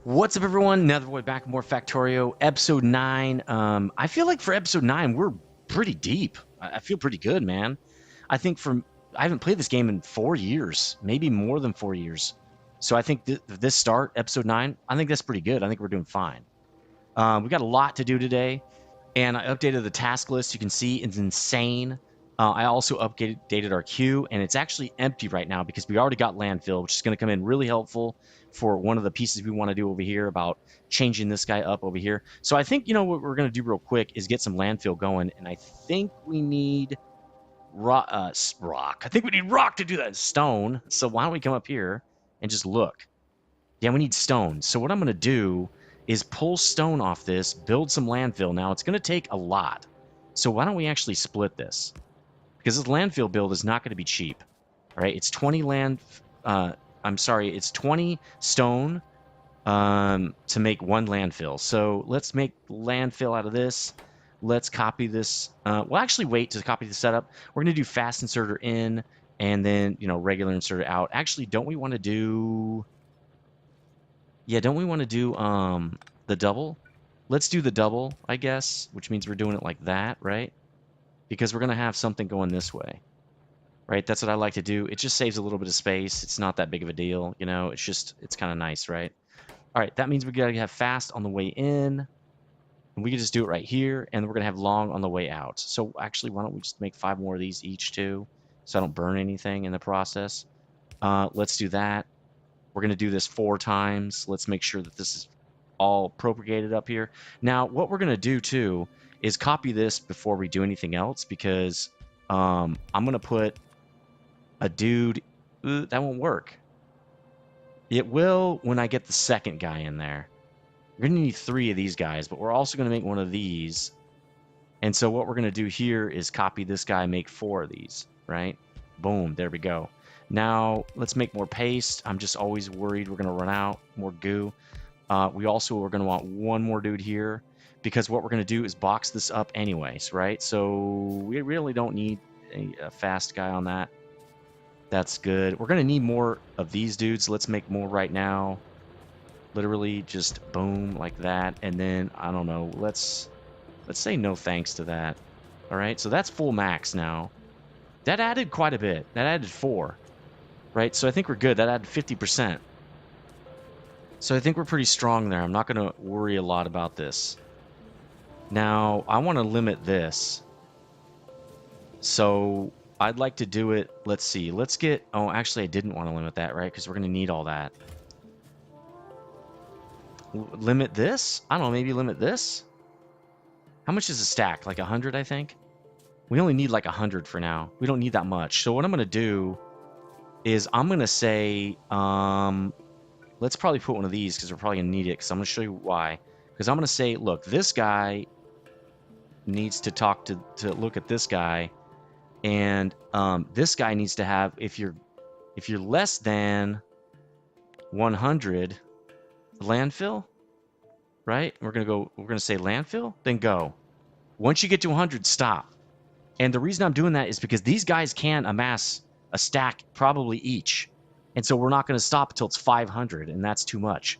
What's up, everyone? Netherboy back with more Factorio, episode 9. I feel like for episode 9, we're pretty deep. I feel pretty good, man. I think I haven't played this game in 4 years, maybe more than 4 years. So I think this start, episode 9, I think that's pretty good. I think we're doing fine. We got a lot to do today, and I updated the task list. You can see it's insane. I also updated our queue, and it's actually empty right now because we already got landfill, which is going to come in really helpful for one of the pieces we want to do over here about changing this guy up over here. So I think, what we're going to do real quick is get some landfill going, and I think we need rock. I think we need rock to do that. Stone. So why don't we come up here and just look? Yeah, we need stone. So what I'm going to do is pull stone off this, build some landfill. Now, it's going to take a lot. So why don't we actually split this? Because this landfill build is not going to be cheap. All right, it's 20 it's 20 stone to make one landfill. So let's make landfill out of this. Let's copy this. We'll actually wait to copy the setup. We're going to do fast inserter in and then, regular inserter out. Actually, don't we want to do... Yeah, don't we want to do the double? Let's do the double, I guess, which means we're doing it like that, right? Because we're going to have something going this way, right? That's what I like to do. It just saves a little bit of space. It's not that big of a deal, it's kind of nice, right? All right, that means we got to have fast on the way in, and we can just do it right here, and we're going to have long on the way out. So actually, why don't we just make 5 more of these each too, so I don't burn anything in the process. Let's do that. We're going to do this 4 times. Let's make sure that this is all propagated up here. Now, what we're going to do too is copy this before we do anything else, because I'm going to put a dude. That won't work. It will when I get the second guy in there. We're going to need 3 of these guys, but we're also going to make one of these. And so what we're going to do here is copy this guy, make 4 of these, right? Boom, there we go. Now, let's make more paste. I'm just always worried we're going to run out. More goo. We also are going to want 1 more dude here, because what we're going to do is box this up anyways, right? So we really don't need a fast guy on that. That's good. We're going to need more of these dudes. Let's make more right now. Literally just boom, like that. And then, I don't know, let's say no thanks to that. All right, so that's full max now. That added quite a bit. That added 4, right? So I think we're good. That added 50%. So I think we're pretty strong there. I'm not going to worry a lot about this. Now, I want to limit this. So I'd like to do it, let's see. Let's get... Oh, actually, I didn't want to limit that, right? Because we're going to need all that. Limit this? I don't know, maybe limit this? How much is a stack? Like 100, I think? We only need like 100 for now. We don't need that much. So what I'm going to do is I'm going to say... let's probably put one of these because we're probably going to need it, because I'm going to show you why. Because I'm going to say, look, this guy needs to talk to look at this guy, and this guy needs to have, if you're less than 100 landfill, right? We're going to say landfill, then go. Once you get to 100, stop. And the reason I'm doing that is because these guys can amass a stack probably each. And so we're not going to stop until it's 500, and that's too much.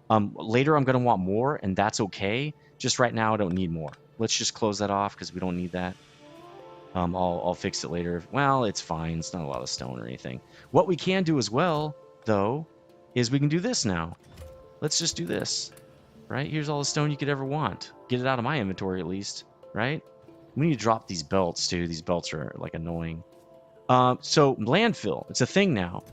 Later, I'm going to want more, and that's okay. Just right now, I don't need more. Let's just close that off because we don't need that. I'll fix it later. Well, it's fine. It's not a lot of stone or anything. What we can do as well, though, is we can do this now. Let's just do this, right? Here's all the stone you could ever want. Get it out of my inventory, at least, right? We need to drop these belts, too. These belts are, like, annoying. So, landfill. It's a thing now.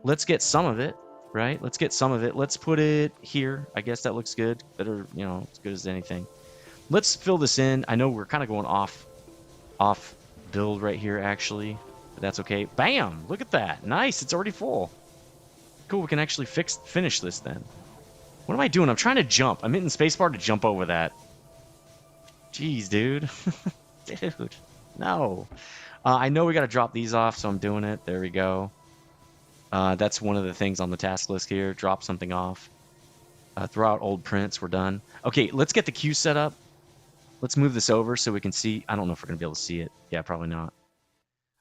Let's get some of it, right? Let's get some of it. Let's put it here. I guess that looks good. Better, as good as anything. Let's fill this in. I know we're kind of going off build right here, actually. But that's okay. Bam! Look at that. Nice. It's already full. Cool. We can actually finish this then. What am I doing? I'm trying to jump. I'm hitting spacebar to jump over that. Jeez, dude. Dude. No. I know we got to drop these off, so I'm doing it. There we go. That's one of the things on the task list here. Drop something off. Throw out old prints. We're done. Okay, let's get the queue set up. Let's move this over so we can see. I don't know if we're going to be able to see it. Yeah, probably not.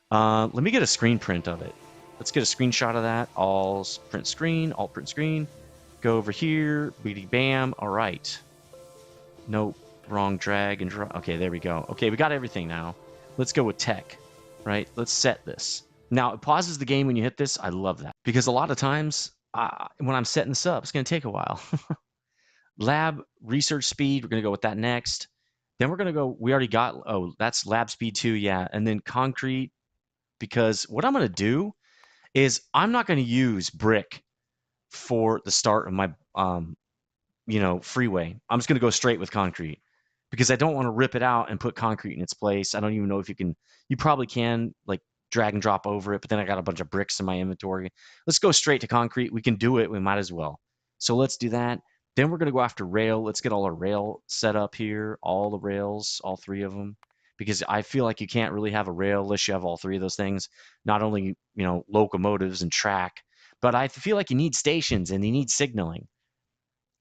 Let me get a screen print of it. Let's get a screenshot of that. All print screen. Alt print screen. Go over here. Beady bam. All right. Nope. Wrong drag and drop. Okay, there we go. Okay, we got everything now. Let's go with tech, right? Let's set this. Now, it pauses the game when you hit this. I love that because a lot of times when I'm setting this up, it's going to take a while. Lab research speed, we're going to go with that next. Then we're going to go, we already got, oh, that's lab speed 2, yeah. And then concrete, because what I'm going to do is I'm not going to use brick for the start of my freeway. I'm just going to go straight with concrete because I don't want to rip it out and put concrete in its place. I don't even know if you can. You probably can, like, drag and drop over it, but then I got a bunch of bricks in my inventory. Let's go straight to concrete. We can do it. We might as well. So let's do that. Then we're going to go after rail. Let's get all our rail set up here, all the rails, all 3 of them, because I feel like you can't really have a rail unless you have all 3 of those things. Not only, locomotives and track, but I feel like you need stations and you need signaling.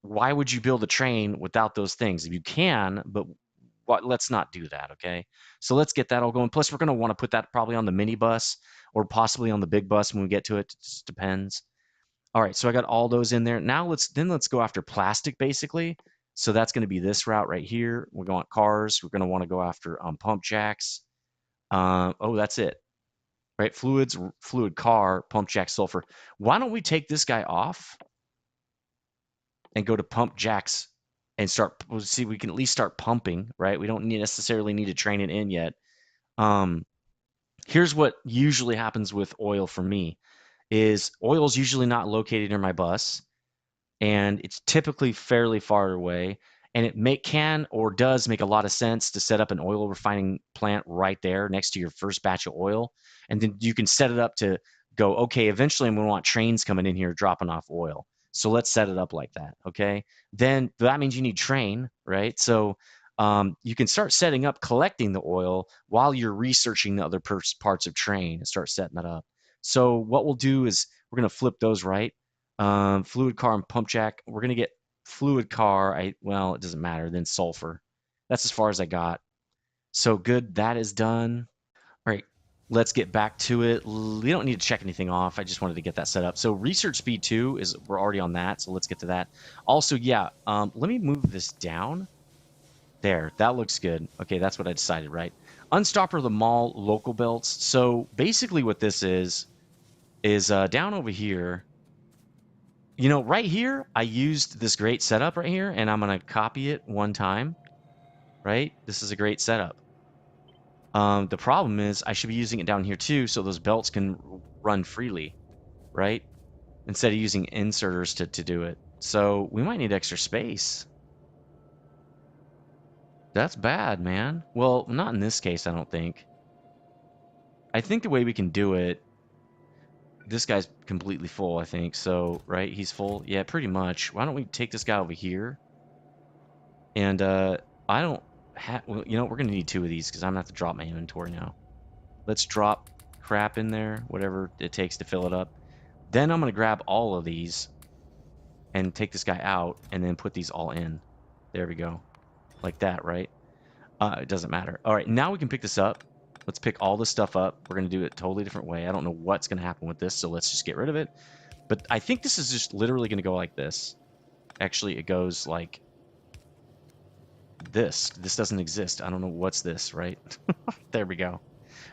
Why would you build a train without those things? If you can, but let's not do that, okay? So let's get that all going. Plus, we're going to want to put that probably on the mini bus or possibly on the big bus when we get to it. It just depends. All right, so I got all those in there. Now let's go after plastic, basically. So that's going to be this route right here. We're going cars. We're going to want to go after pump jacks. Oh, that's it. Right, fluid car, pump jack, sulfur. Why don't we take this guy off and go to pump jacks and start, see, we can at least start pumping, right? We don't necessarily need to train it in yet. Here's what usually happens with oil for me is oil's usually not located near my bus, and it's typically fairly far away, and it can or does make a lot of sense to set up an oil refining plant right there next to your first batch of oil, and then you can set it up to go, okay, eventually I'm going to want trains coming in here dropping off oil. So let's set it up like that, okay? Then that means you need train, right? So you can start setting up collecting the oil while you're researching the other parts of train and start setting that up. So what we'll do is we're going to flip those right. Fluid car and pump jack. We're going to get fluid car. Well, it doesn't matter. Then sulfur. That's as far as I got. So good. That is done. All right. Let's get back to it. We don't need to check anything off. I just wanted to get that set up. So research speed 2 is, we're already on that. So let's get to that. Also, yeah, let me move this down. There, that looks good. Okay, that's what I decided, right? Unstopper the mall local belts. So basically what this is down over here. Right here, I used this great setup right here, and I'm going to copy it one time, right? This is a great setup. The problem is I should be using it down here too, so those belts can run freely, right? Instead of using inserters to do it. So we might need extra space. That's bad, man. Well, not in this case, I don't think. I think the way we can do it, this guy's completely full, I think. So, right, he's full. Yeah, pretty much. Why don't we take this guy over here? And I don't have, well, we're going to need 2 of these because I'm going to have to drop my inventory now. Let's drop crap in there, whatever it takes to fill it up. Then I'm going to grab all of these and take this guy out and then put these all in. There we go. Like that, right? It doesn't matter. All right, now we can pick this up. Let's pick all this stuff up. We're going to do it a totally different way. I don't know what's going to happen with this, so let's just get rid of it. But I think this is just literally going to go like this. Actually, it goes like this. This doesn't exist. I don't know what's this, right? There we go.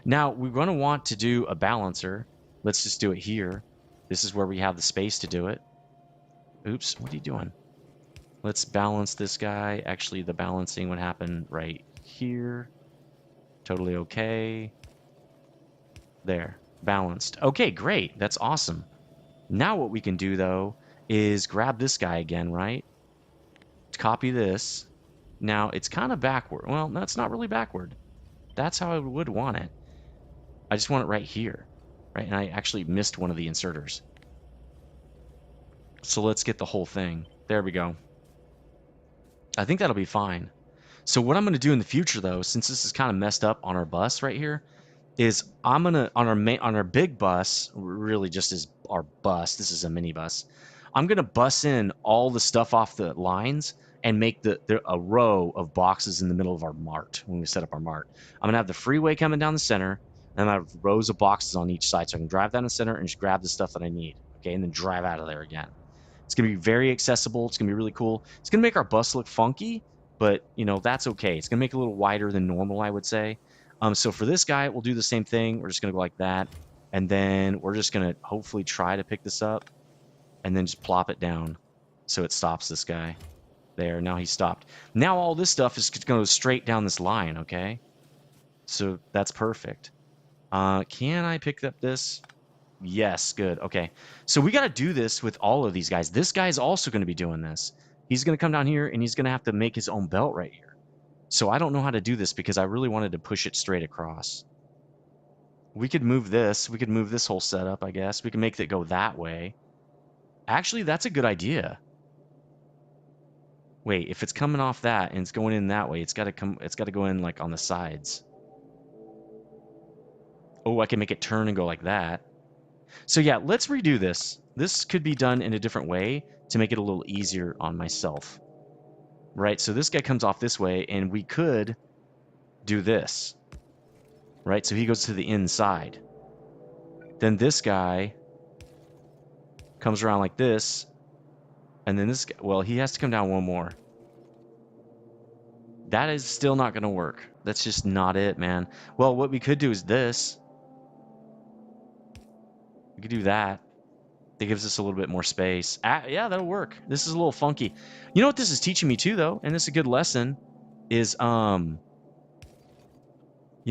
Now, we're going to want to do a balancer. Let's just do it here. This is where we have the space to do it. Oops, what are you doing? Let's balance this guy. Actually, the balancing would happen right here. Totally okay. There, balanced. Okay, great. That's awesome. Now what we can do, though, is grab this guy again, right? Copy this. Now, it's kind of backward. Well, that's not really backward. That's how I would want it. I just want it right here, right? And I actually missed one of the inserters. So let's get the whole thing. There we go. I think that'll be fine. So what I'm going to do in the future, though, since this is kind of messed up on our bus right here, is I'm going to, on our big bus, really just as our bus, this is a mini bus, I'm going to bus in all the stuff off the lines and make a row of boxes in the middle of our mart when we set up our mart. I'm going to have the freeway coming down the center, and I have rows of boxes on each side, so I can drive down the center and just grab the stuff that I need, okay, and then drive out of there again. It's going to be very accessible. It's going to be really cool. It's going to make our bus look funky, but, you know, that's okay. It's going to make it a little wider than normal, I would say. So for this guy, we'll do the same thing. We're just going to go like that. And then we're just going to hopefully try to pick this up and then just plop it down so it stops this guy. There, now he stopped. Now all this stuff is going to go straight down this line, okay? So that's perfect. Can I pick up this? Yes, good. Okay. So we got to do this with all of these guys. This guy's also going to be doing this. He's going to come down here and he's going to have to make his own belt right here. So I don't know how to do this because I really wanted to push it straight across. We could move this. We could move this whole setup, I guess. We can make it go that way. Actually, that's a good idea. Wait, if it's coming off that and it's going in that way, it's got to go in like on the sides. Oh, I can make it turn and go like that. So yeah, let's redo this. This could be done in a different way to make it a little easier on myself. Right? So this guy comes off this way and we could do this. Right? So he goes to the inside. Then this guy comes around like this. And then this guy, well, he has to come down one more. That is still not going to work. That's just not it, man. Well, what we could do is this. We could do that. That gives us a little bit more space. Yeah, that'll work. This is a little funky. You know what this is teaching me too, though? And this is a good lesson. Is, you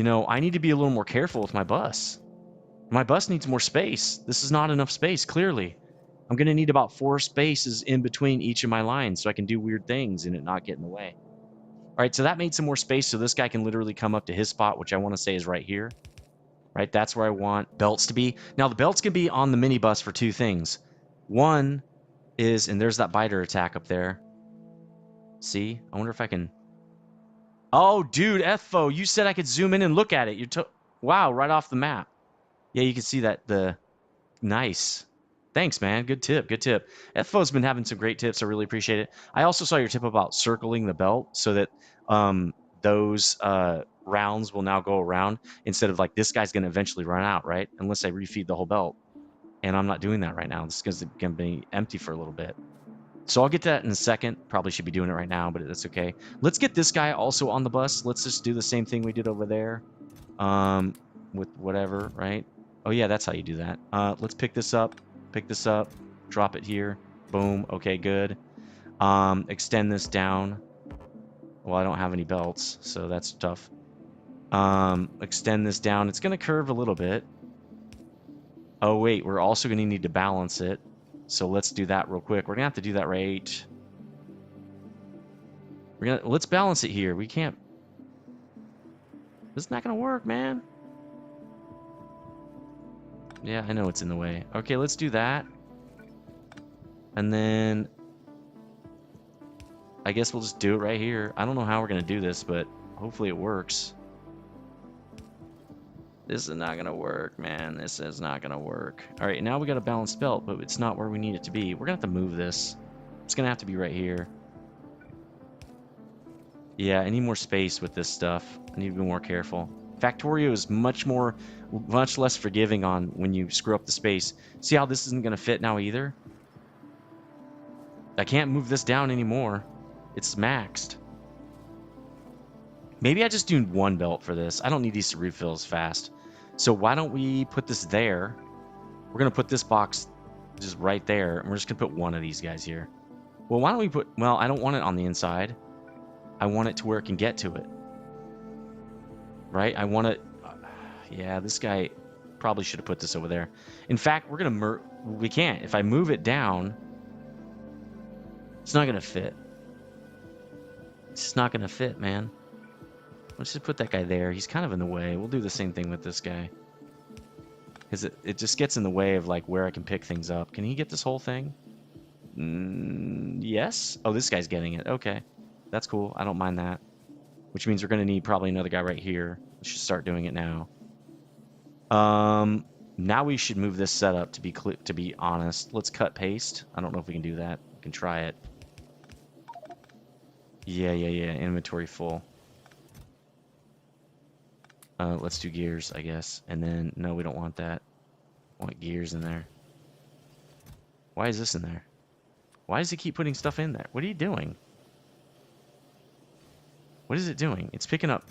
know, I need to be a little more careful with my bus. My bus needs more space. This is not enough space, clearly. I'm going to need about 4 spaces in between each of my lines so I can do weird things and it not get in the way. All right, so that made some more space so this guy can literally come up to his spot, which I want to say is right here. Right, that's where I want belts to be. Now, the belts can be on the minibus for 2 things. One is, and there's that biter attack up there. See? I wonder if I can... Oh, dude, FO, you said I could zoom in and look at it. Wow, right off the map. Yeah, you can see that. Nice. Thanks, man. Good tip. Good tip. FO's been having some great tips. I really appreciate it. I also saw your tip about circling the belt so that those rounds will now go around instead of like this guy's going to eventually run out, right? Unless I refeed the whole belt. And I'm not doing that right now. This is going to be empty for a little bit. So I'll get to that in a second. Probably should be doing it right now, but that's okay. Let's get this guy also on the bus. Let's just do the same thing we did over there with whatever, right? Oh, yeah, that's how you do that. Let's pick this up, drop it here. Boom. Okay, good. Extend this down. Well, I don't have any belts, so that's tough. Extend this down. It's going to curve a little bit. Oh, wait, we're also going to need to balance it. So let's do that real quick. We're going to have to do that right. Let's balance it here. We can't... This is not going to work, man. Yeah, I know it's in the way. Okay, let's do that. And then... I guess we'll just do it right here. I don't know how we're going to do this, but hopefully it works. This is not going to work, man. This is not going to work. All right, now we got a balanced belt, but it's not where we need it to be. We're going to have to move this. It's going to have to be right here. Yeah, I need more space with this stuff. I need to be more careful. Factorio is much less forgiving on when you screw up the space. See how this isn't going to fit now either? I can't move this down anymore. It's maxed. Maybe I just do 1 belt for this. I don't need these to refill as fast. So why don't we put this there? We're going to put this box just right there. And we're just going to put 1 of these guys here. Well, why don't we put... Well, I don't want it on the inside. I want it to where it can get to it. Right? I want it... Yeah, this guy probably should have put this over there. In fact, we're going to... We can't. If I move it down, it's not going to fit. It's just not going to fit, man. Let's just put that guy there. He's kind of in the way. We'll do the same thing with this guy. Because it just gets in the way of like where I can pick things up. Can he get this whole thing? Yes? Oh, this guy's getting it. Okay. That's cool. I don't mind that. Which means we're going to need probably another guy right here. Let's just start doing it now. Now we should move this setup to be honest. Let's cut paste. I don't know if we can do that. We can try it. Yeah. Inventory full. Let's do gears, I guess. And then, no, we don't want that. I want gears in there. Why is this in there? Why does it keep putting stuff in there? What are you doing? What is it doing? It's picking up.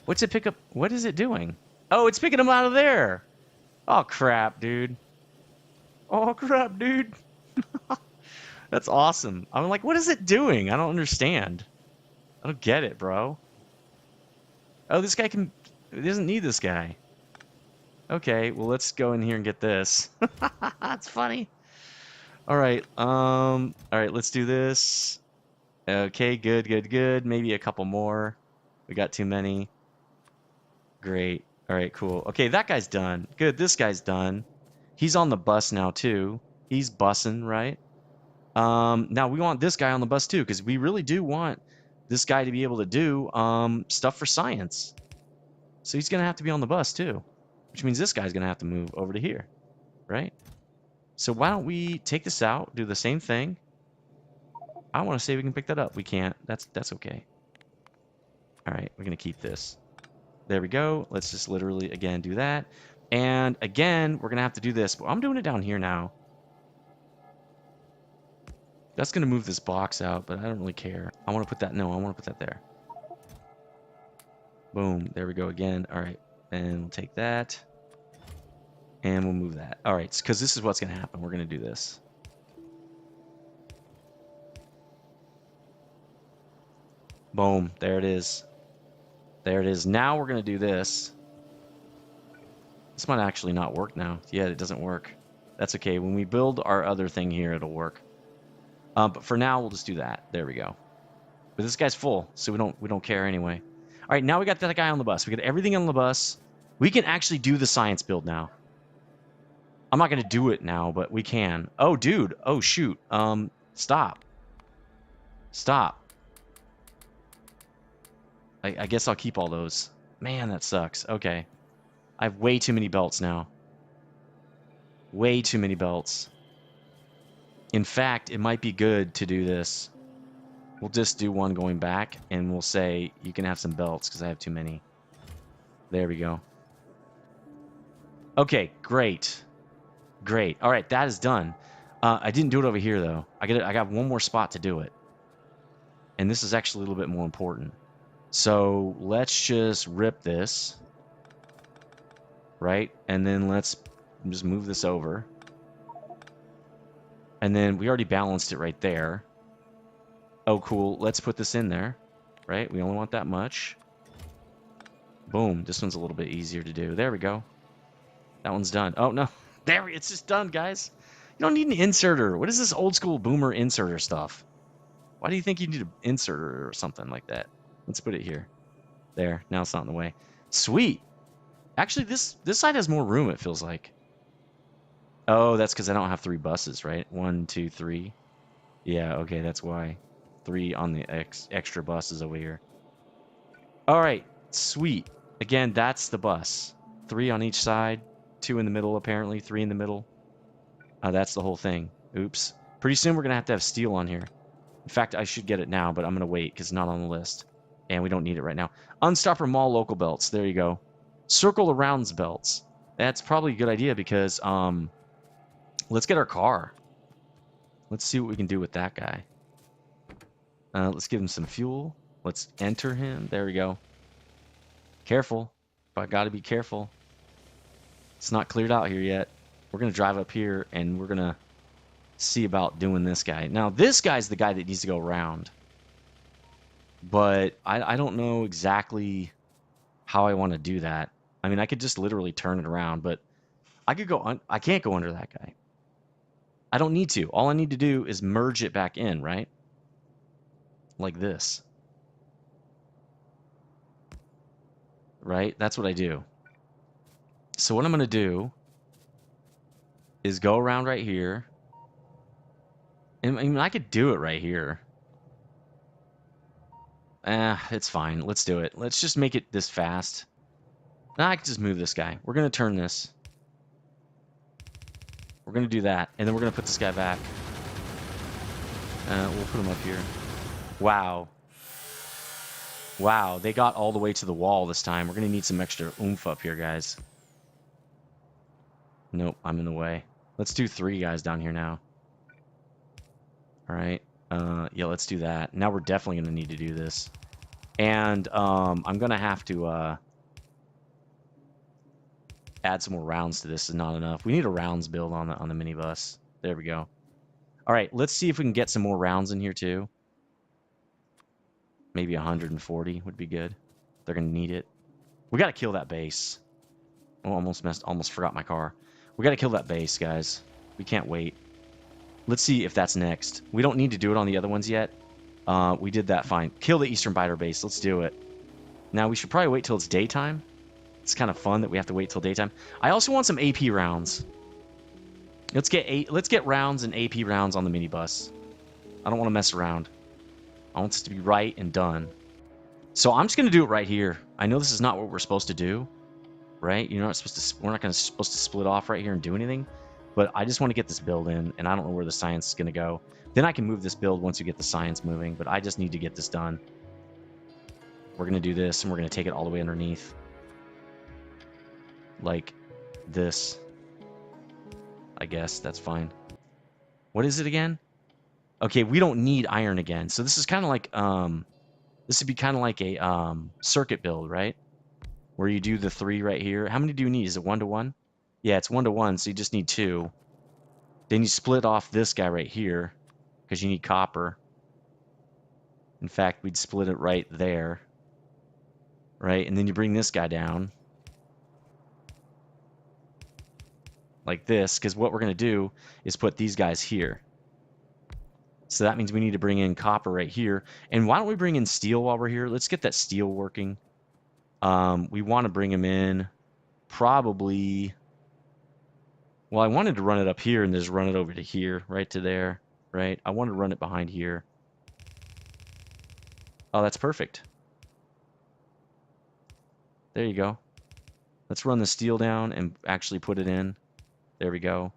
What's it pick up? What is it doing? Oh, it's picking them out of there. Oh, crap, dude. Oh, crap, dude. That's awesome. I'm like, what is it doing? I don't understand. I don't get it, bro. Oh, this guy can... It doesn't need this guy. Okay, well, let's go in here and get this. That's funny. All right, let's do this. Okay, good, good, good. Maybe a couple more. We got too many. Great. All right, cool. Okay, that guy's done. Good, this guy's done. He's on the bus now, too. He's bussing, right? Now we want this guy on the bus, too, because we really do want this guy to be able to do stuff for science. So he's going to have to be on the bus, too, which means this guy's going to have to move over to here, right? So why don't we take this out, do the same thing. I want to say we can pick that up. We can't. That's okay. All right, we're going to keep this. There we go. Let's just literally, again, do that. And again, we're going to have to do this. But I'm doing it down here now. That's going to move this box out, but I don't really care. I want to put that, no, I want to put that there. Boom. There we go again. All right. And we'll take that. And we'll move that. All right, because this is what's going to happen. We're going to do this. Boom. There it is. There it is. Now we're going to do this. This might actually not work now. Yeah, it doesn't work. That's okay. When we build our other thing here, it'll work. But for now, we'll just do that. There we go. But this guy's full, so we don't care anyway. All right, now we got that guy on the bus. We got everything on the bus. We can actually do the science build now. I'm not going to do it now, but we can. Oh, dude. Oh, shoot. Stop. Stop. I guess I'll keep all those. Man, that sucks. Okay. I have way too many belts now. Way too many belts. In fact, it might be good to do this. We'll just do one going back, and we'll say you can have some belts because I have too many. There we go. Okay, great. Great. All right, that is done. I didn't do it over here, though. I got one more spot to do it. And this is actually a little bit more important. So let's just rip this. Right? And then let's just move this over. And then we already balanced it right there. Oh, cool. Let's put this in there. Right? We only want that much. Boom. This one's a little bit easier to do. There we go. That one's done. Oh, no. There, it's just done, guys. You don't need an inserter. What is this old school boomer inserter stuff? Why do you think you need an inserter or something like that? Let's put it here. There. Now it's not in the way. Sweet. Actually, this side has more room, it feels like. Oh, that's because I don't have 3 buses, right? 1, 2, 3. Yeah, okay, that's why. 3 on the extra buses over here. All right, sweet. Again, that's the bus. 3 on each side. 2 in the middle, apparently. 3 in the middle. That's the whole thing. Oops. Pretty soon we're going to have steel on here. In fact, I should get it now, but I'm going to wait because it's not on the list. And we don't need it right now. Unstopper Mall local belts. There you go. Circle arounds belts. That's probably a good idea because let's get our car. Let's see what we can do with that guy. Let's give him some fuel. Let's enter him. There we go. Careful. I got to be careful. It's not cleared out here yet. We're going to drive up here and we're going to see about doing this guy. Now, this guy's the guy that needs to go around. But I don't know exactly how I want to do that. I mean, I could just literally turn it around, but I could go. I can't go under that guy. I don't need to. All I need to do is merge it back in, right? Like this. Right? That's what I do. So what I'm going to do is go around right here. And I mean, I could do it right here. It's fine. Let's do it. Let's just make it this fast. Now I can just move this guy. We're going to turn this. We're going to do that. And then we're going to put this guy back. We'll put him up here. Wow. Wow, they got all the way to the wall this time. We're going to need some extra oomph up here, guys. Nope, I'm in the way. Let's do 3 guys down here now. All right. Yeah, let's do that. Now we're definitely going to need to do this. And I'm going to have to add some more rounds to this. Is not enough. We need a rounds build on the minibus. There we go. All right, let's see if we can get some more rounds in here too. Maybe 140 would be good. They're going to need it. We got to kill that base. Oh, almost forgot my car. We got to kill that base, guys. We can't wait. Let's see if that's next. We don't need to do it on the other ones yet. We did that fine. Kill the Eastern Biter base. Let's do it. Now, we should probably wait till it's daytime. It's kind of fun that we have to wait till daytime. I also want some AP rounds. Let's get rounds and AP rounds on the minibus. I don't want to mess around. I want this to be right and done. So I'm just going to do it right here. I know this is not what we're supposed to do, right? You're not supposed to. We're not supposed to split off right here and do anything. But I just want to get this build in, and I don't know where the science is going to go. Then I can move this build once we get the science moving. But I just need to get this done. We're going to do this, and we're going to take it all the way underneath. Like this. I guess that's fine. What is it again? Okay, we don't need iron again. So this is kind of like this would be kind of like a circuit build, right? Where you do the 3 right here. How many do you need? Is it 1 to 1? Yeah, it's 1 to 1, so you just need 2. Then you split off this guy right here because you need copper. In fact, we'd split it right there. Right? And then you bring this guy down. Like this, because what we're going to do is put these guys here. So that means we need to bring in copper right here. And why don't we bring in steel while we're here? Let's get that steel working. We want to bring him in probably... Well, I wanted to run it up here and just run it over to here, right to there, right? I wanted to run it behind here. Oh, that's perfect. There you go. Let's run the steel down and actually put it in. There we go.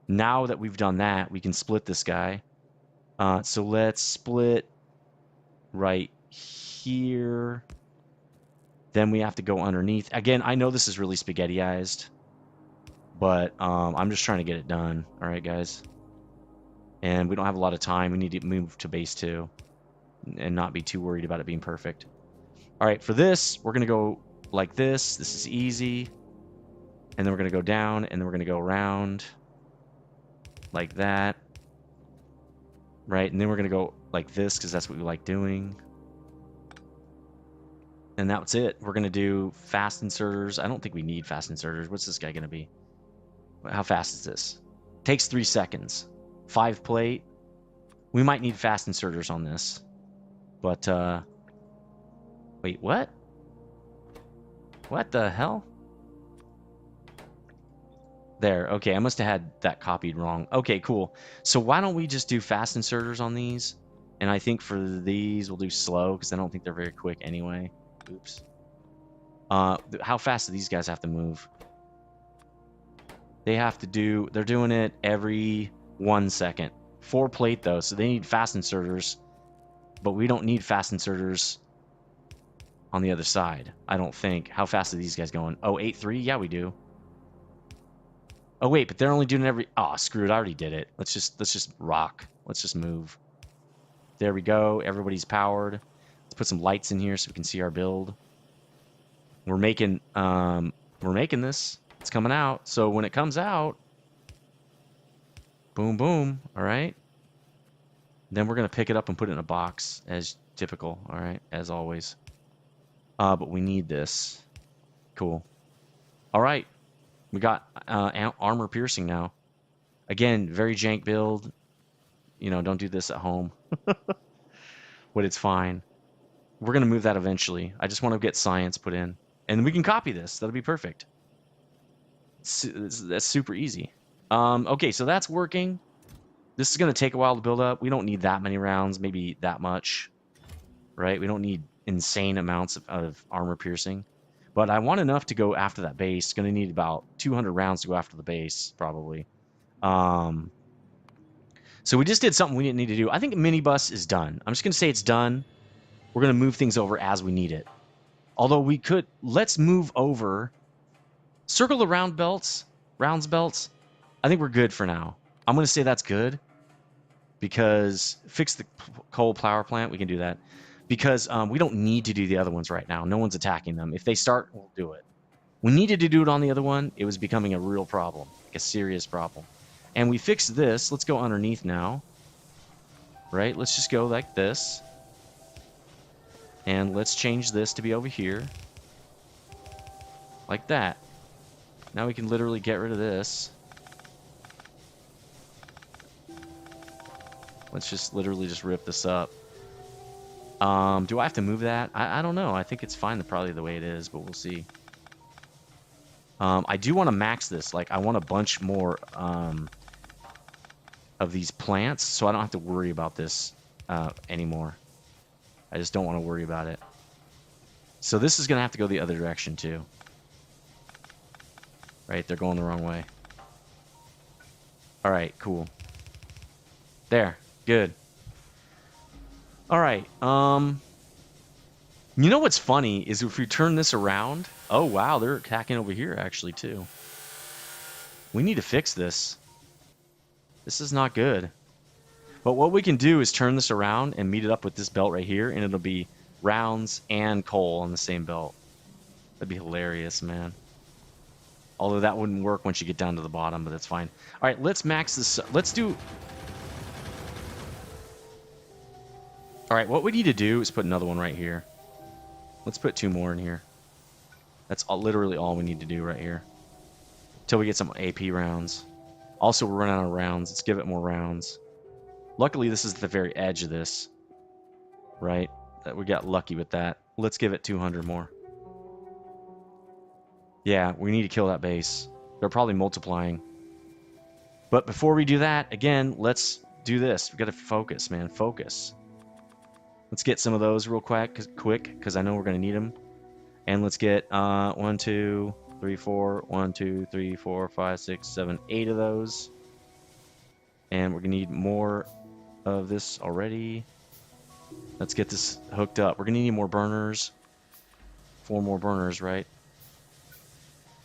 Now that we've done that, we can split this guy. So let's split right here. Then we have to go underneath. Again, I know this is really spaghettiized, but I'm just trying to get it done. All right, guys. And we don't have a lot of time. We need to move to base 2 and not be too worried about it being perfect. All right, for this, we're going to go like this. This is easy. And then we're going to go down, and then we're going to go around like that. Right, and then we're going to go like this because that's what we like doing. And that's it. We're going to do fast inserters. I don't think we need fast inserters. What's this guy going to be? How fast is this? Takes 3 seconds. 5 plate. We might need fast inserters on this. But, wait, what? What the hell? There, okay, I must have had that copied wrong. Okay, cool. So why don't we just do fast inserters on these? And I think for these, we'll do slow, because I don't think they're very quick anyway. Oops. How fast do these guys have to move? They have to do... They're doing it every 1 second. 4 plate, though, so they need fast inserters. But we don't need fast inserters on the other side, I don't think. How fast are these guys going? Oh, 8-3? Yeah, we do. Oh, wait, but they're only doing it every... Oh, screw it, I already did it. Let's just rock. Let's just move. There we go. Everybody's powered. Let's put some lights in here so we can see our build. We're making this. It's coming out. So when it comes out, boom, boom, all right? Then we're going to pick it up and put it in a box, as typical, all right, as always. But we need this. Cool. All right. We got armor piercing now. Again, very jank build. You know, don't do this at home. But it's fine. We're going to move that eventually. I just want to get science put in. And we can copy this. That'll be perfect. That's super easy. Okay, so that's working. This is going to take a while to build up. We don't need that many rounds, maybe that much. Right? We don't need insane amounts of armor piercing. But I want enough to go after that base. Going to need about 200 rounds to go after the base, probably. So we just did something we didn't need to do. I think minibus is done. I'm just going to say it's done. We're going to move things over as we need it. Although we could... Let's move over... Circle the rounds belts. I think we're good for now. I'm going to say that's good because fix the coal power plant. We can do that because we don't need to do the other ones right now. No one's attacking them. If they start, we'll do it. We needed to do it on the other one. It was becoming a real problem, like a serious problem. And we fixed this. Let's go underneath now. Right? Let's just go like this. And let's change this to be over here. Like that. Now we can literally get rid of this. Let's just literally just rip this up. Do I have to move that? I don't know. I think it's fine probably the way it is, but we'll see. I do want to max this. Like, I want a bunch more of these plants, so I don't have to worry about this anymore. I just don't want to worry about it. So this is going to have to go the other direction, too. Right, they're going the wrong way. All right, cool. There, good. All right, you know what's funny is if we turn this around... Oh, wow, they're attacking over here, actually, too. We need to fix this. This is not good. But what we can do is turn this around and meet it up with this belt right here, and it'll be rounds and coal on the same belt. That'd be hilarious, man. Although that wouldn't work once you get down to the bottom, but that's fine. All right, let's max this. Let's do... All right, what we need to do is put another one right here. Let's put 2 more in here. That's literally all we need to do right here. Till we get some AP rounds. Also, we're running out of rounds. Let's give it more rounds. Luckily, this is the very edge of this. Right? We got lucky with that. Let's give it 200 more. Yeah, we need to kill that base. They're probably multiplying. But before we do that, again, let's do this. We got to focus, man. Focus. Let's get some of those real quick, because I know we're going to need them. And let's get 1, 2, 3, 4, 1, 2, 3, 4, 5, 6, 7, 8 of those. And we're going to need more of this already. Let's get this hooked up. We're going to need more burners. 4 more burners, right?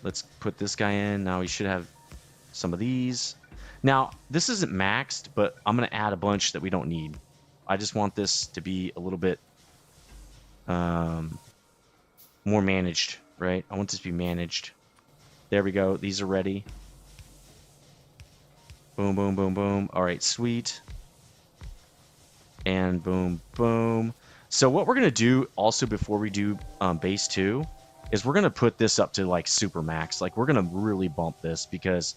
Let's put this guy in. Now we should have some of these. Now, this isn't maxed, but I'm going to add a bunch that we don't need. I just want this to be a little bit more managed, right? I want this to be managed. There we go. These are ready. Boom, boom, boom, boom. All right, sweet. And boom, boom. So what we're going to do also before we do base 2 is we're going to put this up to like super max. Like we're going to really bump this because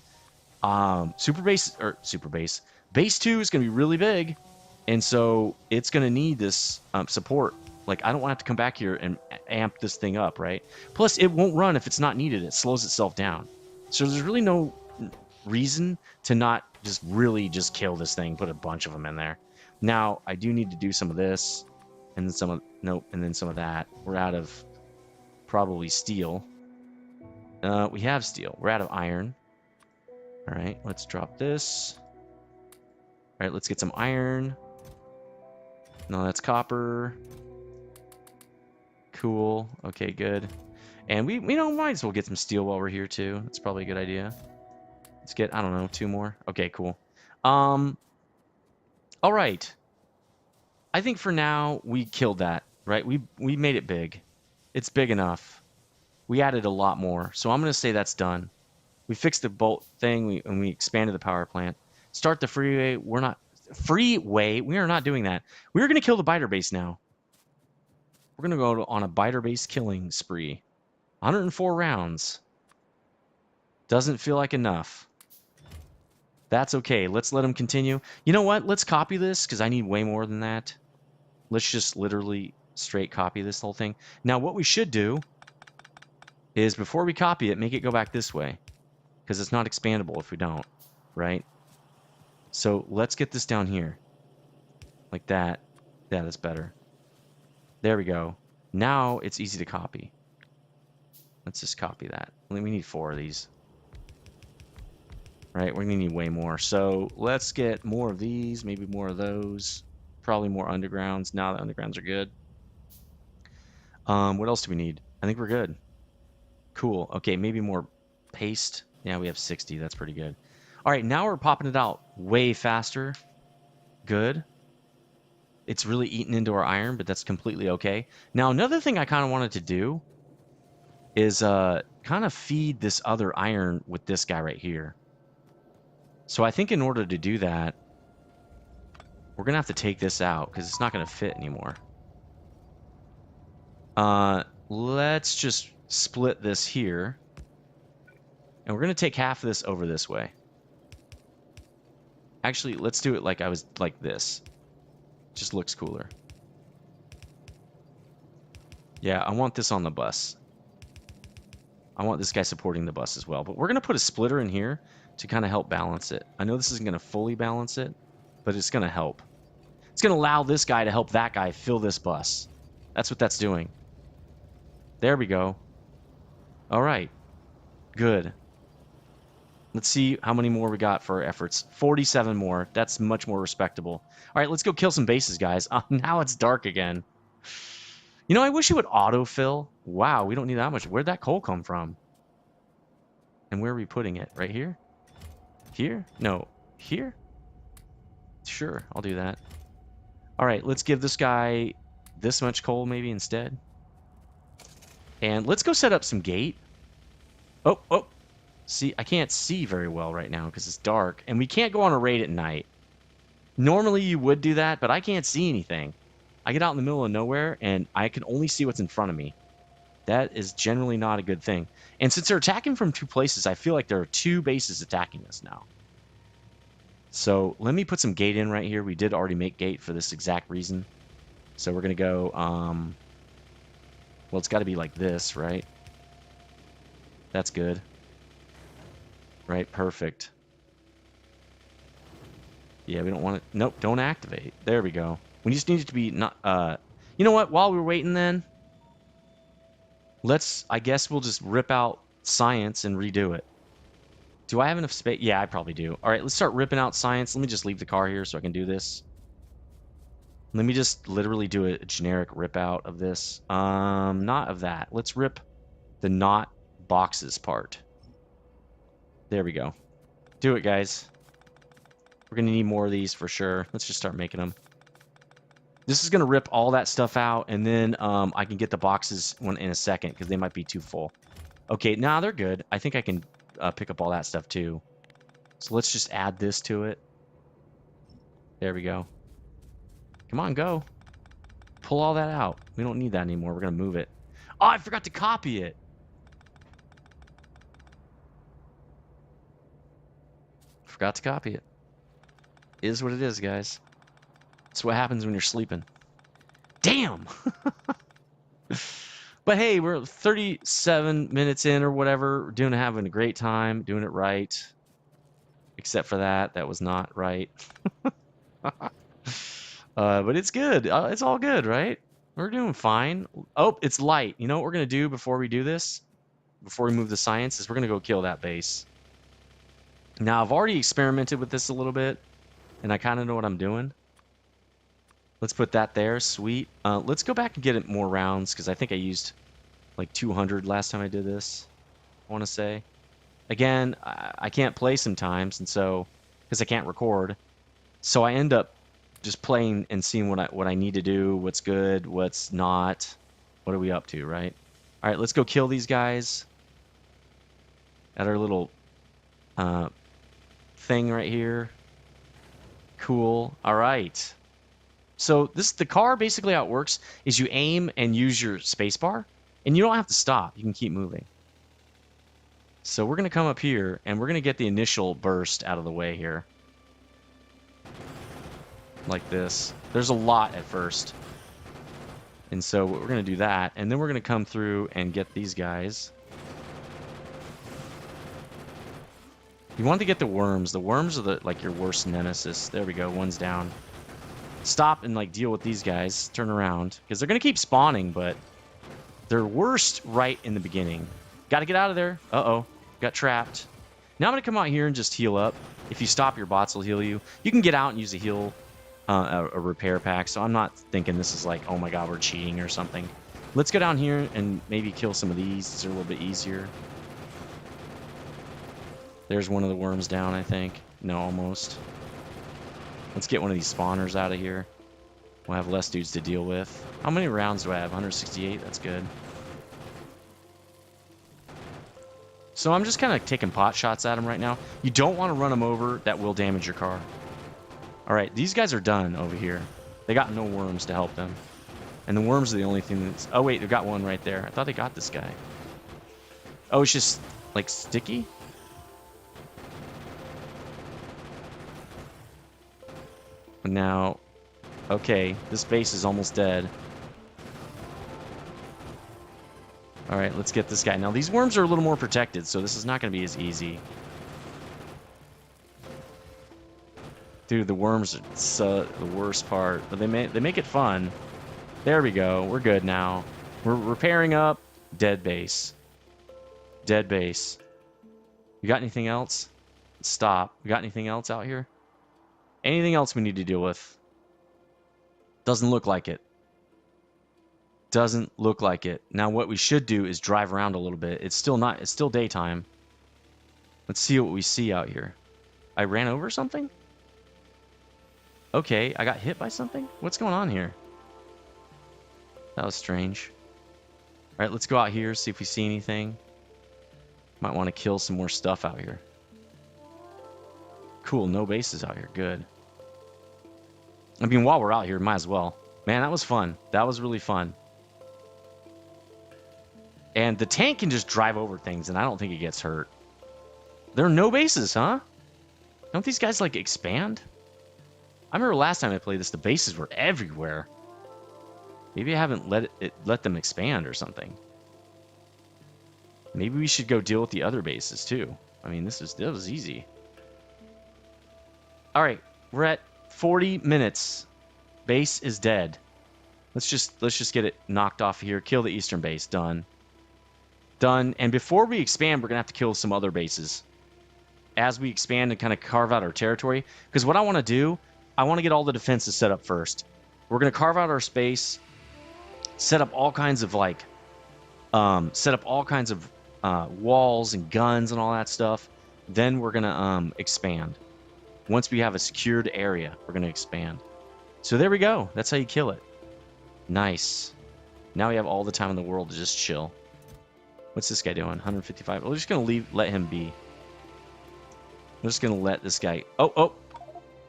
base 2 is going to be really big. And so it's going to need this support. Like I don't want to have to come back here and amp this thing up, right? Plus it won't run if it's not needed. It slows itself down. So there's really no reason to not just really just kill this thing, put a bunch of them in there. Now I do need to do some of this and then some of, nope, and then some of that. We're out of probably steel. We have steel. We're out of iron. All right, let's drop this. All right, let's get some iron. No, that's copper. Cool. Okay, good. And we might as well get some steel while we're here too. That's probably a good idea. Let's get, I don't know, 2 more. Okay, cool. All right. I think for now we killed that, right? We made it big. It's big enough. We added a lot more. So I'm going to say that's done. We fixed the bolt thing and we expanded the power plant. Start the freeway. We are not doing that. We're going to kill the biter base now. We're going to go on a biter base killing spree. 104 rounds. Doesn't feel like enough. That's okay. Let's let them continue. You know what? Let's copy this because I need way more than that. Let's just literally straight copy this whole thing. Now what we should do is before we copy it, make it go back this way. Because it's not expandable if we don't, right? So let's get this down here. Like that. Yeah, that's better. There we go. Now it's easy to copy. Let's just copy that. We need 4 of these. Right, we're going to need way more. So let's get more of these, maybe more of those. Probably more undergrounds. Now the undergrounds are good. What else do we need? I think we're good. Cool. Okay, maybe more paste. Yeah, we have 60. That's pretty good. All right, now we're popping it out way faster. Good. It's really eating into our iron, but that's completely okay. Now, another thing I kind of wanted to do is kind of feed this other iron with this guy right here. So I think in order to do that, we're going to have to take this out because it's not going to fit anymore. Let's just split this here. And we're going to take half of this over this way. Actually, let's do it like I was like this. Just looks cooler. Yeah, I want this on the bus. I want this guy supporting the bus as well. But we're going to put a splitter in here to kind of help balance it. I know this isn't going to fully balance it, but it's going to help. It's going to allow this guy to help that guy fill this bus. That's what that's doing. There we go. All right. Good. Let's see how many more we got for our efforts. 47 more. That's much more respectable. All right, let's go kill some bases, guys. Now it's dark again. You know, I wish it would autofill. Wow, we don't need that much. Where'd that coal come from? And where are we putting it? Right here? Here? No. Here? Sure, I'll do that. All right, let's give this guy this much coal maybe instead. And let's go set up some gate. Oh. See, I can't see very well right now because it's dark. And we can't go on a raid at night. Normally you would do that, but I can't see anything. I get out in the middle of nowhere, and I can only see what's in front of me. That is generally not a good thing. And since they're attacking from two places, I feel like there are two bases attacking us now. So let me put some gate in right here. We did already make gate for this exact reason. So we're going to go... well, it's got to be like this, right? That's good. Right, perfect. Yeah, we don't want it. Nope, don't activate. There we go. We just need it to be not... you know what? While we're waiting then, I guess we'll just rip out science and redo it. Do I have enough space? Yeah, I probably do. All right, let's start ripping out science. Let me just leave the car here so I can do this. Let me just literally do a generic rip out of this. Not of that. Let's rip the not boxes part. There we go. Do it, guys. We're going to need more of these for sure. Let's just start making them. This is going to rip all that stuff out, and then I can get the boxes in a second because they might be too full. Okay, now they're good. I think I can pick up all that stuff too. So let's just add this to it. There we go. Come on, go. Pull all that out. We don't need that anymore. We're going to move it. Oh, I forgot to copy it. Forgot to copy it. Is what it is, guys. That's what happens when you're sleeping. Damn! But hey, we're 37 minutes in or whatever. We're having a great time, doing it right. Except for that. That was not right. But it's good. It's all good, right? We're doing fine. Oh, it's light. You know what we're going to do before we do this? Before we move the science is we're going to go kill that base. Now, I've already experimented with this a little bit, and I kind of know what I'm doing. Let's put that there. Sweet. Let's go back and get it more rounds, because I think I used like 200 last time I did this, I want to say. Again, I can't play sometimes, and so, because I can't record, so I end up just playing and seeing what I need to do, what's good, what's not, what are we up to, right? All right, let's go kill these guys at our little thing right here. Cool. All right. So the car, basically how it works is you aim and use your spacebar, and you don't have to stop. You can keep moving. So we're going to come up here, and we're going to get the initial burst out of the way here. Like this. There's a lot at first. And so we're going to do that, and then we're going to come through and get these guys. You want to get the worms. The worms are like your worst nemesis. There we go. One's down. Stop and like deal with these guys. Turn around. Because they're going to keep spawning, but they're worst right in the beginning. Got to get out of there. Uh-oh. Got trapped. Now I'm going to come out here and just heal up. If you stop, your bots will heal you. You can get out and use a heal, a repair pack. So I'm not thinking this is like, oh my god, we're cheating or something. Let's go down here and maybe kill some of these. These are a little bit easier. There's one of the worms down, I think. No, almost. Let's get one of these spawners out of here. We'll have less dudes to deal with. How many rounds do I have? 168? That's good. So I'm just kind of taking pot shots at him right now. You don't want to run him over. That will damage your car. All right, these guys are done over here. They got no worms to help them. And the worms are the only thing that's... Oh, wait, they've got one right there. I thought they got this guy. Oh, it's just, like, sticky? Now, okay, this base is almost dead. All right, let's get this guy. Now, these worms are a little more protected, so this is not going to be as easy. Dude, the worms are the worst part. But they make it fun. There we go. We're good now. We're repairing up. Dead base. Dead base. You got anything else? Stop. You got anything else out here? Anything else we need to deal with? Doesn't look like it. Doesn't look like it. Now what we should do is drive around a little bit. It's still daytime. Let's see what we see out here. I ran over something? Okay, I got hit by something? What's going on here? That was strange. All right, let's go out here, see if we see anything. Might want to kill some more stuff out here. Cool, no bases out here. Good. I mean, while we're out here, might as well. Man, that was fun. That was really fun. And the tank can just drive over things, and I don't think it gets hurt. There are no bases, huh? Don't these guys, like, expand? I remember last time I played this, the bases were everywhere. Maybe I haven't let them expand or something. Maybe we should go deal with the other bases, too. I mean, that was easy. All right, we're at 40 minutes. Base is dead. Let's just get it knocked off here. Kill the eastern base. Done. Done. And before we expand, we're gonna have to kill some other bases as we expand and kind of carve out our territory. Because what I want to do, I want to get all the defenses set up first. We're gonna carve out our space, set up all kinds of walls and guns and all that stuff. Then we're gonna expand. Once we have a secured area, we're going to expand. So there we go. That's how you kill it. Nice. Now we have all the time in the world to just chill. What's this guy doing? 155. We're just going to let him be. We're just going to let this guy... Oh.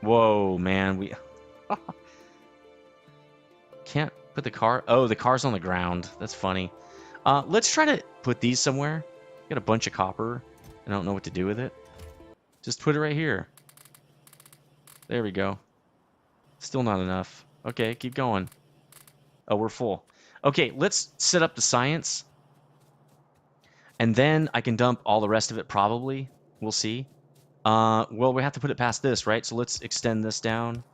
Whoa, man. We can't put the car... Oh, the car's on the ground. That's funny. Let's try to put these somewhere. Got a bunch of copper. I don't know what to do with it. Just put it right here. There we go. Still not enough. Okay, keep going. Oh, we're full. Okay, let's set up the science. And then I can dump all the rest of it, probably. We'll see. Well, we have to put it past this, right? So let's extend this down.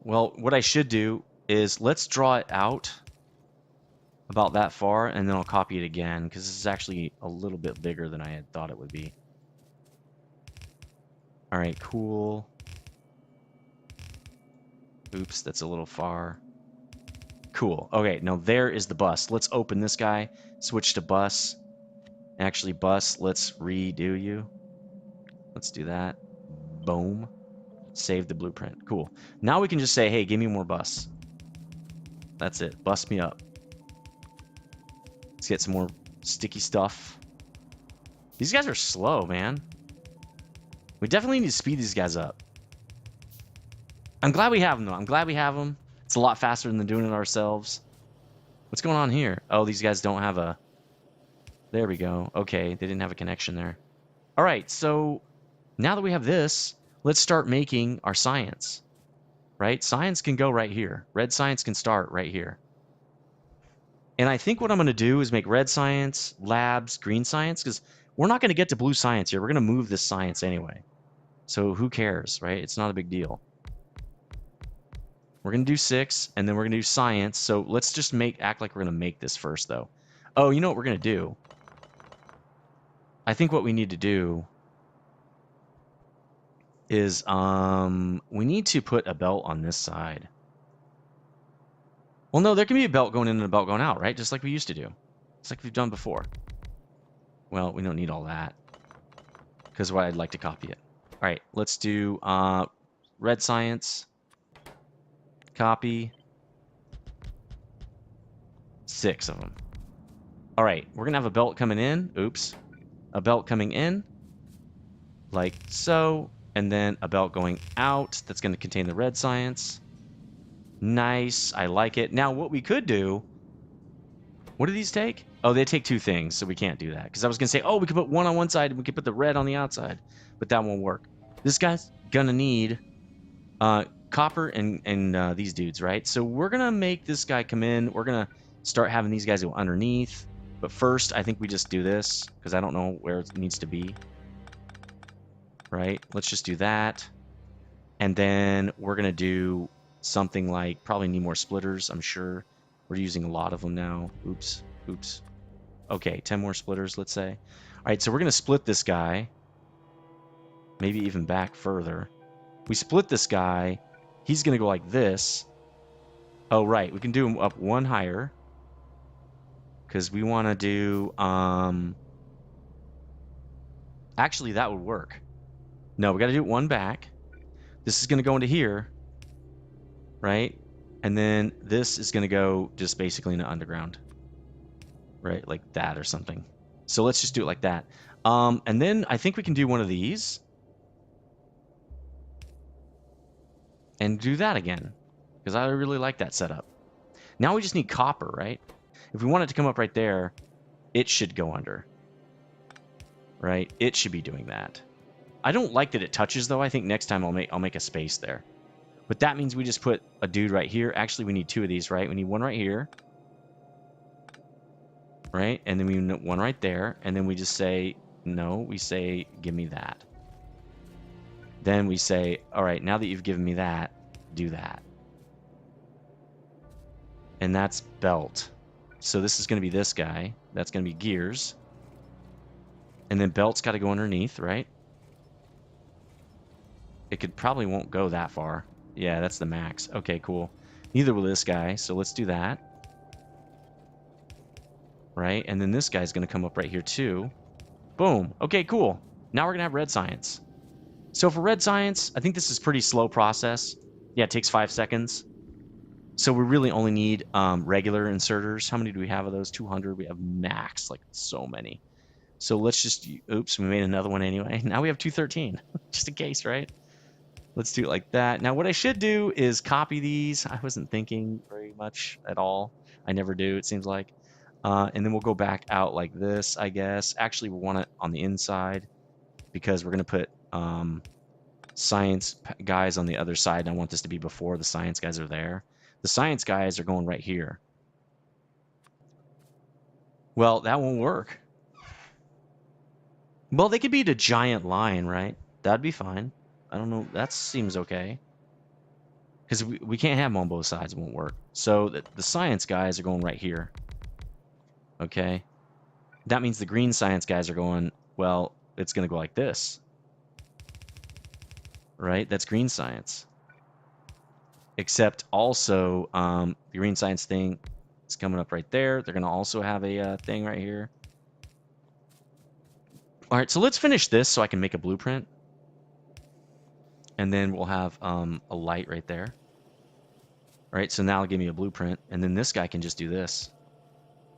Well, what I should do is let's draw it out about that far, and then I'll copy it again, because this is actually a little bit bigger than I had thought it would be. All right, cool. Oops, that's a little far. Cool. Okay, now there is the bus. Let's open this guy, switch to bus. Actually, bus, let's redo you. Let's do that. Boom. Save the blueprint. Cool. Now we can just say, hey, give me more bus. That's it. Bust me up. Let's get some more sticky stuff. These guys are slow, man. We definitely need to speed these guys up. I'm glad we have them, though. I'm glad we have them. It's a lot faster than doing it ourselves. What's going on here? Oh, these guys don't have a... There we go. Okay, they didn't have a connection there. All right, so now that we have this, let's start making our science. Right? Science can go right here. Red science can start right here. And I think what I'm going to do is make red science, labs, green science, because we're not going to get to blue science here. We're going to move this science anyway. So who cares, right? It's not a big deal. We're going to do 6, and then we're going to do science. So let's just act like we're going to make this first, though. Oh, you know what we're going to do? I think what we need to do is we need to put a belt on this side. Well, no, there can be a belt going in and a belt going out, right? Just like we used to do. Just like we've done before. Well, we don't need all that. because I'd like to copy it. All right, let's do red science, copy, 6 of them. All right, we're going to have a belt coming in. Oops. A belt coming in, like so, and then a belt going out that's going to contain the red science. Nice, I like it. Now, what we could do, what do these take? Oh, they take 2 things, so we can't do that. Because I was going to say, oh, we could put one on one side, and we could put the red on the outside, but that won't work. This guy's going to need copper and these dudes, right? So we're going to make this guy come in. We're going to start having these guys go underneath. But first, I think we just do this, because I don't know where it needs to be. Right? Let's just do that. And then we're going to do something like, probably need more splitters, I'm sure. We're using a lot of them now. Oops. Oops. Okay, 10 more splitters, let's say. All right, so we're going to split this guy. Maybe even back further. We split this guy. He's going to go like this. Oh, right. We can do him up 1 higher. Because we want to do... Actually, that would work. No, we got to do it 1 back. This is going to go into here. Right? And then this is going to go just basically into underground. Right? Like that or something. So let's just do it like that. And then I think we can do one of these. And do that again. Because I really like that setup. Now we just need copper, right? If we want it to come up right there, it should go under. Right? It should be doing that. I don't like that it touches, though. I think next time I'll make a space there. But that means we just put a dude right here. Actually, we need 2 of these, right? We need 1 right here. Right? And then we need 1 right there. And then we just say, no, we say, give me that. Then we say, all right, now that you've given me that, do that. And that's belt. So this is going to be this guy. That's going to be gears. And then belt's got to go underneath, right? It could probably won't go that far. Yeah, that's the max. Okay, cool. Neither will this guy, so let's do that. Right? And then this guy's going to come up right here too. Boom. Okay, cool. Now we're going to have red science. So for red science, I think this is a pretty slow process. Yeah, it takes 5 seconds. So we really only need regular inserters. How many do we have of those? 200. We have max, like so many. So let's just, oops, we made another one anyway. Now we have 213, just in case, right? Let's do it like that. Now what I should do is copy these. I wasn't thinking very much at all. I never do, it seems like. And then we'll go back out like this, I guess. Actually, we want it on the inside because we're going to put science guys on the other side. And I want this to be before the science guys are there. The science guys are going right here. Well, that won't work. Well, they could be a giant line, right? That'd be fine. I don't know. That seems okay. Because we can't have them on both sides. It won't work. So the science guys are going right here. Okay. That means the green science guys are going, well, it's going to go like this. Right? That's green science. Except also, the green science thing is coming up right there. They're going to also have a thing right here. All right, so let's finish this so I can make a blueprint. And then we'll have a light right there. All right, so now it'll give me a blueprint. And then this guy can just do this.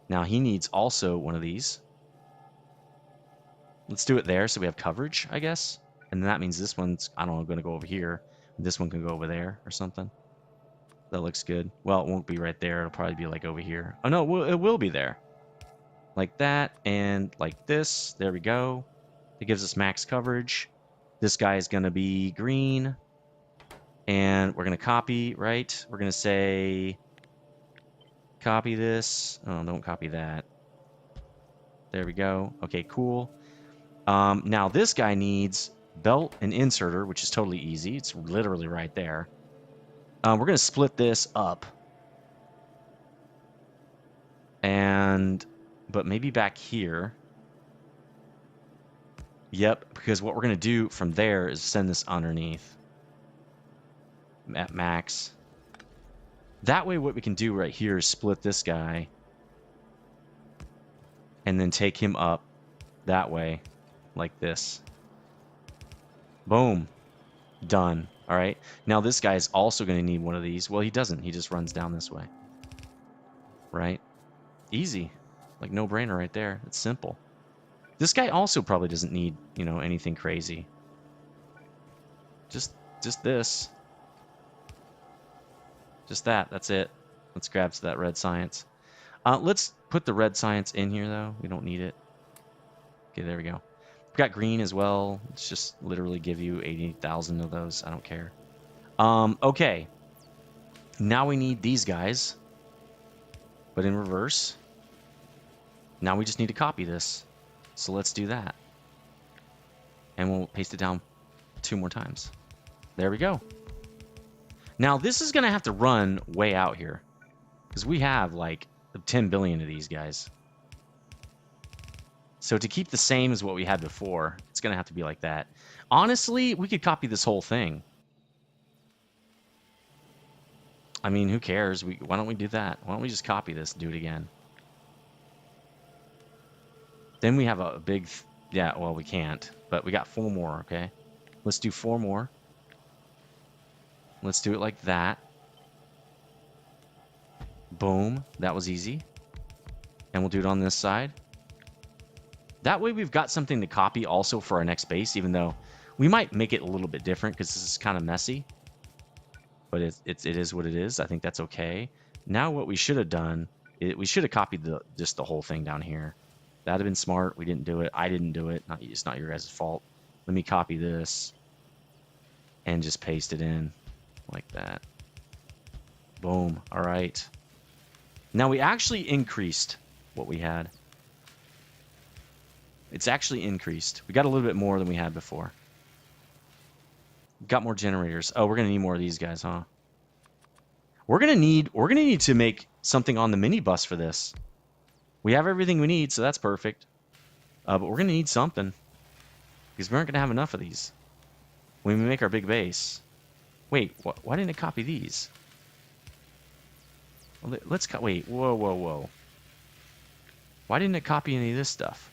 Now he needs also one of these. Let's do it there so we have coverage, I guess. And then that means this one's, I don't know, going to go over here. This one can go over there or something. That looks good. Well, it won't be right there. It'll probably be like over here. Oh, no, it will be there. Like that and like this. There we go. It gives us max coverage. This guy is going to be green. And we're going to copy, right? We're going to say, copy this. Oh, don't copy that. There we go. Okay, cool. Now this guy needs belt and inserter, which is totally easy. It's literally right there. We're going to split this up. But maybe back here. Yep, because what we're going to do from there is send this underneath at max. That way what we can do right here is split this guy and then take him up that way like this. Boom. Done. All right. Now this guy's also going to need one of these. Well, he doesn't. He just runs down this way. Right? Easy. Like no brainer right there. It's simple. This guy also probably doesn't need, you know, anything crazy. Just this. Just that. That's it. Let's grab that red science. Let's put the red science in here, though. We don't need it. Okay, there we go. We've got green as well. Let's just literally give you 80,000 of those. I don't care. Okay. Now we need these guys, but in reverse. Now we just need to copy this. So let's do that. And we'll paste it down 2 more times. There we go. Now this is going to have to run way out here, because we have like 10 billion of these guys. So to keep the same as what we had before, it's going to have to be like that. Honestly, we could copy this whole thing. I mean, who cares? Why don't we do that? Why don't we just copy this and do it again? Then we have a big... Yeah, well, we can't. But we got 4 more, okay? Let's do 4 more. Let's do it like that. Boom. That was easy. And we'll do it on this side. That way we've got something to copy also for our next base, even though we might make it a little bit different because this is kind of messy. But it is what it is. I think that's okay. Now what we should have done, we should have copied just the whole thing down here. That'd have been smart. We didn't do it. I didn't do it. It's not your guys' fault. Let me copy this and just paste it in like that. Boom. All right. Now we actually increased what we had. It's actually increased. We got a little bit more than we had before. Got more generators. Oh, we're gonna need more of these guys, huh? We're gonna need to make something on the mini bus for this. We have everything we need, so that's perfect. But we're gonna need something, because we aren't gonna have enough of these when we make our big base. Wait, why didn't it copy these? Well, let's wait. Whoa. Why didn't it copy any of this stuff?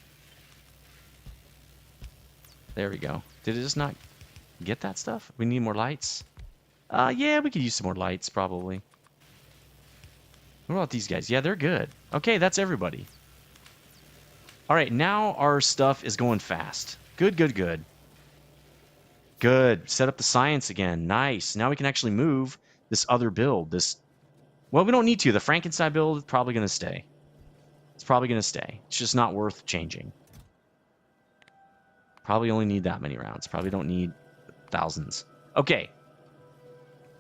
There we go. Did it just not get that stuff? We need more lights. Yeah, we could use some more lights, probably. What about these guys? Yeah, they're good. Okay, that's everybody. All right, now our stuff is going fast. Good. Good. Set up the science again. Nice. Now we can actually move this other build. Well, we don't need to. The Frankenstein build is probably going to stay. It's probably going to stay. It's just not worth changing. Probably only need that many rounds. Probably don't need thousands. Okay.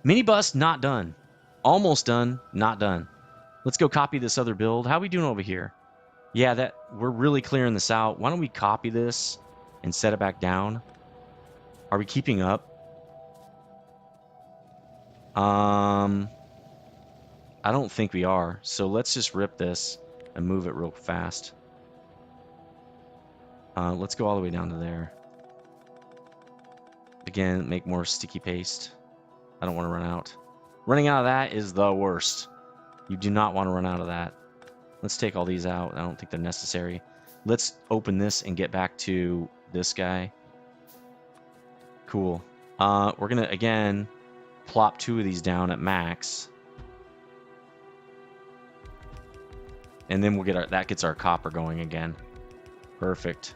Minibus, not done. Almost done, not done. Let's go copy this other build. How are we doing over here? Yeah, we're really clearing this out. Why don't we copy this and set it back down? Are we keeping up? I don't think we are. So let's just rip this and move it real fast. Let's go all the way down to there. Again, make more sticky paste. I don't want to run out. Running out of that is the worst. You do not want to run out of that. Let's take all these out. I don't think they're necessary. Let's open this and get back to this guy. Cool. We're going to, again, plop 2 of these down at max. And then we'll get that gets our copper going again. Perfect.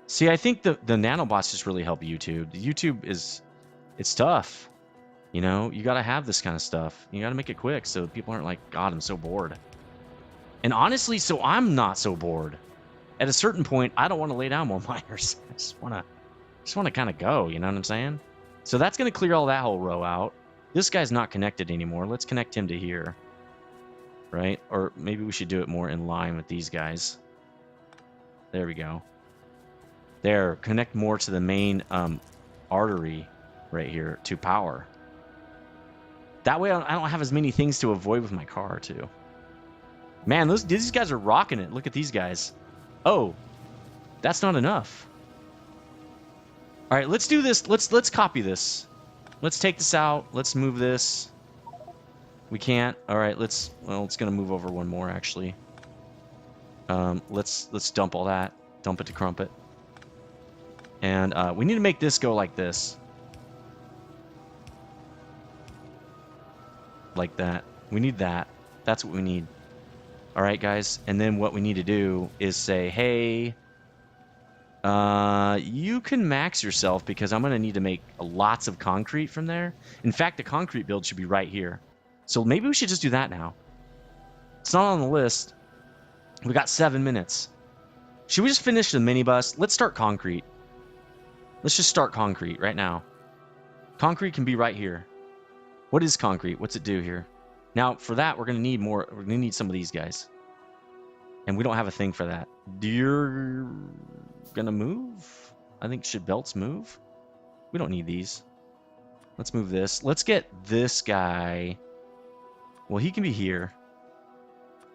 See, I think the nanobots just really help YouTube. The YouTube it's tough. You know, you got to have this kind of stuff. You got to make it quick so people aren't like, God, I'm so bored. And honestly, so I'm not so bored. At a certain point, I don't want to lay down more miners. I just want to kind of go, you know what I'm saying? So that's going to clear all that whole row out. This guy's not connected anymore. Let's connect him to here. Right? Or maybe we should do it more in line with these guys. There we go. There, connect more to the main artery right here to power. That way I don't have as many things to avoid with my car, too. Man, these guys are rocking it. Look at these guys. Oh, that's not enough. All right, let's do this. Let's copy this. Let's take this out. Let's move this. We can't. All right, it's going to move over 1 more, actually. Let's dump all that. Dump it to Crumpet. And we need to make this go like this. Like that. We need that. That's what we need. All right, guys. And then what we need to do is say, hey, you can max yourself because I'm going to need to make lots of concrete from there. In fact, the concrete build should be right here. So maybe we should just do that now. It's not on the list. We got 7 minutes. Should we just finish the minibus? Let's start concrete. Let's just start concrete right now. Concrete can be right here. What is concrete? What's it do here? Now, for that, we're going to need more. We're going to need some of these guys. And we don't have a thing for that. You're going to move? I think, should belts move? We don't need these. Let's move this. Let's get this guy. Well, he can be here.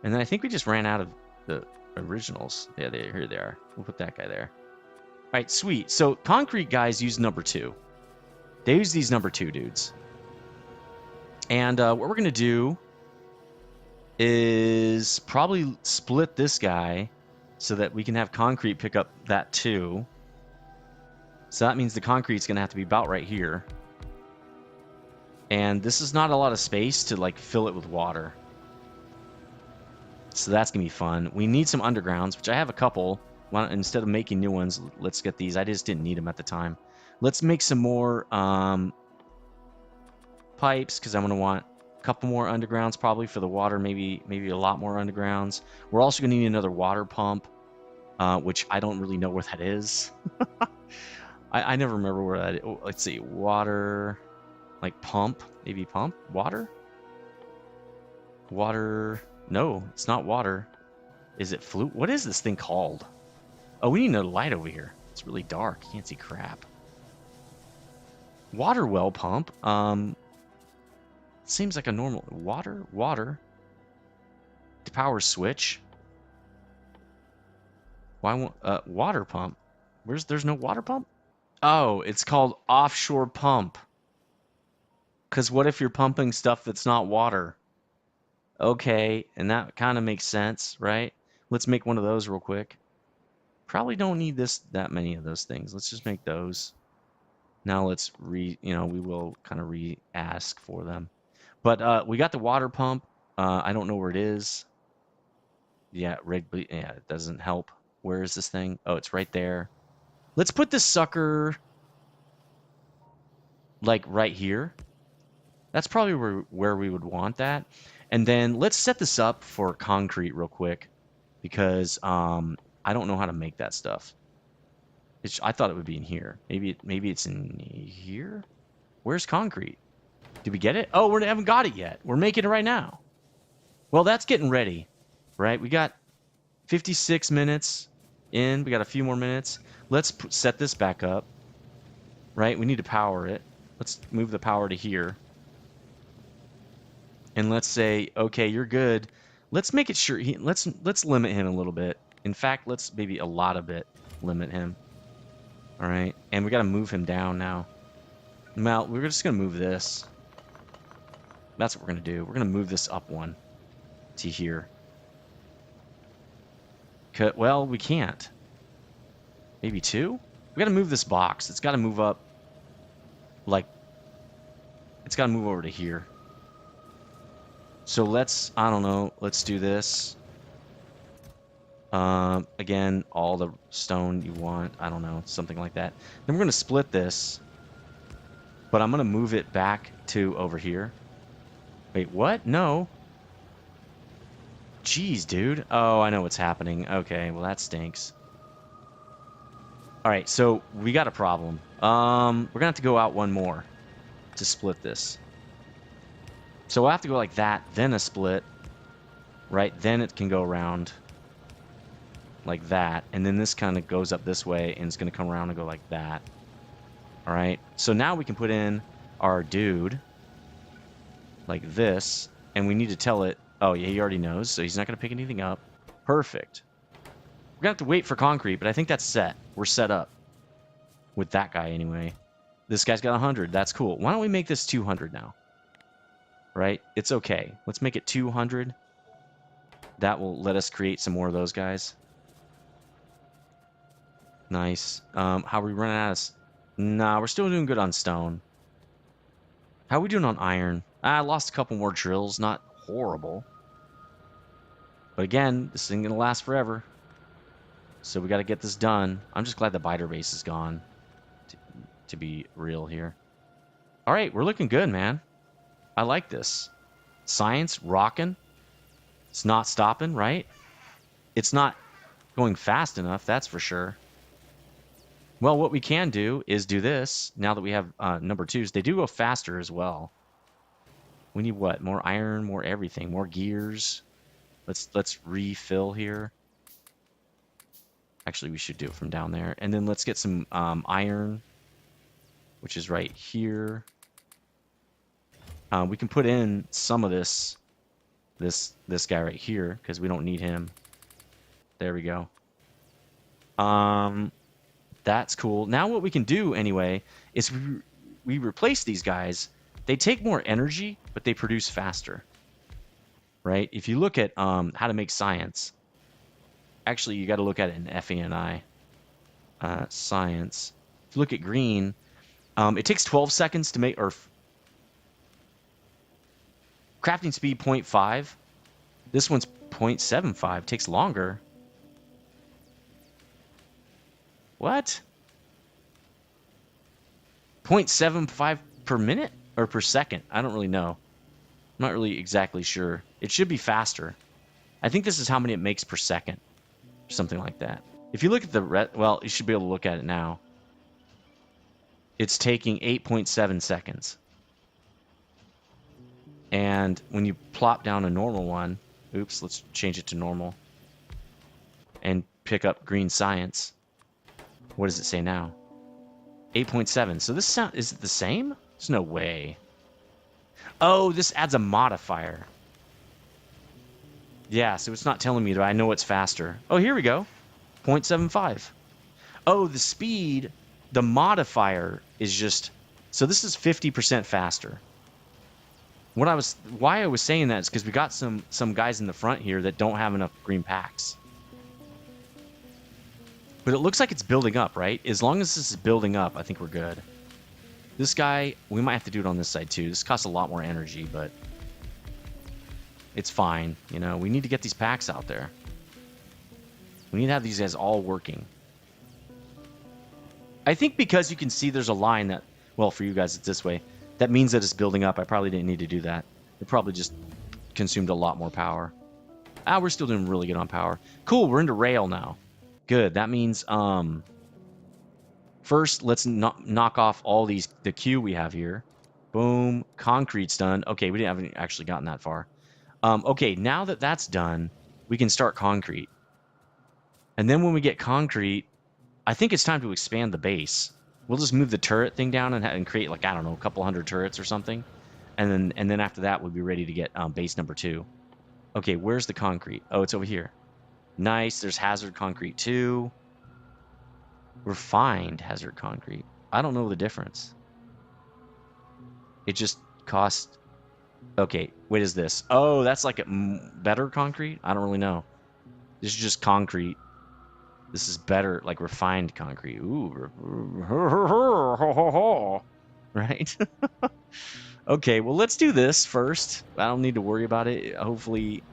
And then I think we just ran out of the originals. Yeah, here they are. We'll put that guy there. All right, sweet. So concrete guys use number 2. They use these number 2 dudes. And what we're going to do is probably split this guy so that we can have concrete pick up that too. So that means the concrete's going to have to be about right here. And this is not a lot of space to like fill it with water. So that's going to be fun. We need some undergrounds, which I have a couple. Why don't, instead of making new ones, let's get these. I just didn't need them at the time. Let's make some more pipes because I'm going to want a couple more undergrounds probably for the water, maybe a lot more undergrounds. We're also going to need another water pump, which I don't really know where that is. I never remember where that is. Oh, let's see. Water, like pump, maybe pump? Water? Water. No, it's not water. Is it flute? What is this thing called? Oh, we need another light over here. It's really dark. Can't see crap. Water well pump. Seems like a normal water. The power switch. Why won't water pump? There's no water pump? Oh, it's called offshore pump. Cause what if you're pumping stuff that's not water? Okay, and that kind of makes sense, right? Let's make one of those real quick. Probably don't need that many of those things. Let's just make those. Now let's we will kind of re-ask for them. But we got the water pump. I don't know where it is. Yeah, yeah, it doesn't help. Where is this thing? Oh, it's right there. Let's put this sucker like right here. That's probably where we would want that. And then let's set this up for concrete real quick because I don't know how to make that stuff. I thought it would be in here. Maybe it's in here? Where's concrete? Did we get it? Oh, we haven't got it yet. We're making it right now. Well, that's getting ready, right? We got 56 minutes in. We got a few more minutes. Let's set this back up, right? We need to power it. Let's move the power to here. And let's say, okay, you're good. Let's make it sure. Let's limit him a little bit. In fact, let's maybe a lot of it limit him. All right, and we got to move him down now. Now we're just gonna move this. That's what we're gonna do. We're gonna move this up one to here. Well, we can't. Maybe 2. We got to move this box. It's got to move up. Like, it's got to move over to here. So let's, I don't know, let's do this. Again, all the stone you want. I don't know, something like that. Then we're going to split this. But I'm going to move it back to over here. Wait, what? No. Jeez, dude. Oh, I know what's happening. Okay, well, that stinks. All right, so we got a problem. We're going to have to go out one more to split this. So we'll have to go like that, then a split. Right, then it can go around like that. And then this kind of goes up this way, and it's going to come around and go like that. All right, so now we can put in our dude like this, and we need to tell it, oh, yeah, he already knows, so he's not going to pick anything up. Perfect. We're going to have to wait for concrete, but I think that's set. We're set up with that guy anyway. This guy's got 100. That's cool. Why don't we make this 200 now? Right? It's okay. Let's make it 200. That will let us create some more of those guys. Nice. How are we running out of... Nah, we're still doing good on stone. How are we doing on iron? I lost a couple more drills. Not horrible. But again, this isn't going to last forever. So we got to get this done. I'm just glad the biter base is gone. To be real here. All right, we're looking good, man. I like this. Science, rocking. It's not stopping, right? It's not going fast enough, that's for sure. Well, what we can do is do this. Now that we have number 2s, they do go faster as well. We need what? More iron, more everything, more gears. Let's refill here. Actually, we should do it from down there. And then let's get some iron, which is right here. We can put in some of this guy right here because we don't need him. There we go. That's cool. Now what we can do anyway is we replace these guys. They take more energy, but they produce faster. Right? If you look at how to make science, actually you got to look at it in FANI. Science. If you look at green, it takes 12 seconds to make, or crafting speed 0.5. This one's 0.75. Takes longer. What? 0.75 per minute or per second? I don't really know. I'm not really exactly sure. It should be faster. I think this is how many it makes per second. Or something like that. If you look at the well, you should be able to look at it now. It's taking 8.7 seconds. And when you plop down a normal one, oops, let's change it to normal. And pick up green science. What does it say now? 8.7. So this sound, is it the same? There's no way. Oh, this adds a modifier. Yeah, so it's not telling me that I know it's faster. Oh, here we go. 0.75. Oh, the speed, the modifier is just... So this is 50% faster. Why I was saying that is because we got some guys in the front here that don't have enough green packs. But it looks like it's building up, right? As long as this is building up, I think we're good. This guy, we might have to do it on this side too. This costs a lot more energy, but it's fine. You know, we need to get these packs out there. We need to have these guys all working. I think because you can see there's a line that, well, for you guys it's this way. That means that it's building up. I probably didn't need to do that. It probably just consumed a lot more power. We're still doing really good on power. Cool, we're into rail now. Good. That means first let's knock off all the queue we have here. Boom. Concrete's done. Okay, we haven't actually gotten that far. Okay, now that that's done, we can start concrete. And then when we get concrete, I think it's time to expand the base. We'll just move the turret thing down and create, like, I don't know, a couple hundred turrets or something. And then after that, we'll be ready to get base number 2. Okay, where's the concrete? Oh, it's over here. Nice. There's hazard concrete too. Refined hazard concrete. I don't know the difference. It just costs... Okay, what is this? Oh, that's like a better concrete? I don't really know. This is just concrete. This is better, like refined concrete. Ooh. Right? Okay, well, let's do this first. I don't need to worry about it. Hopefully,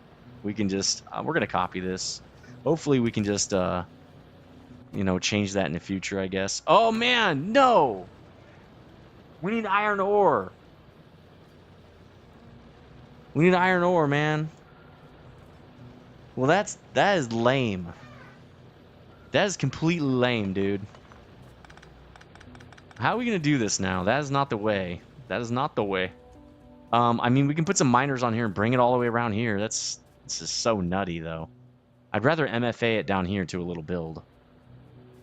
we can just... we're going to copy this. Hopefully, we can just, you know, change that in the future, I guess. Oh, man, no! We need iron ore. We need iron ore, man. Well, that is lame. That is completely lame, dude. How are we going to do this now? That is not the way. That is not the way. I mean, we can put some miners on here and bring it all the way around here. This is so nutty, though. I'd rather MFA it down here to a little build.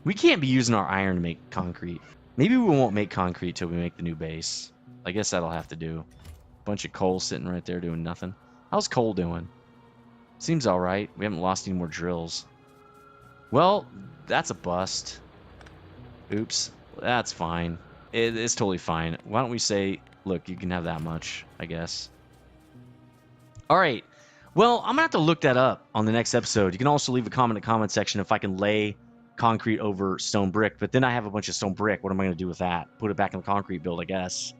We can't be using our iron to make concrete. Maybe we won't make concrete till we make the new base. I guess that'll have to do. Bunch of coal sitting right there doing nothing. How's coal doing? Seems alright. We haven't lost any more drills. Well, that's a bust. Oops. That's fine. It's totally fine. Why don't we say, look, you can have that much, I guess. Alright. Well, I'm going to have to look that up on the next episode. You can also leave a comment in the comment section if I can lay concrete over stone brick, but then I have a bunch of stone brick. What am I going to do with that? Put it back in the concrete build, I guess.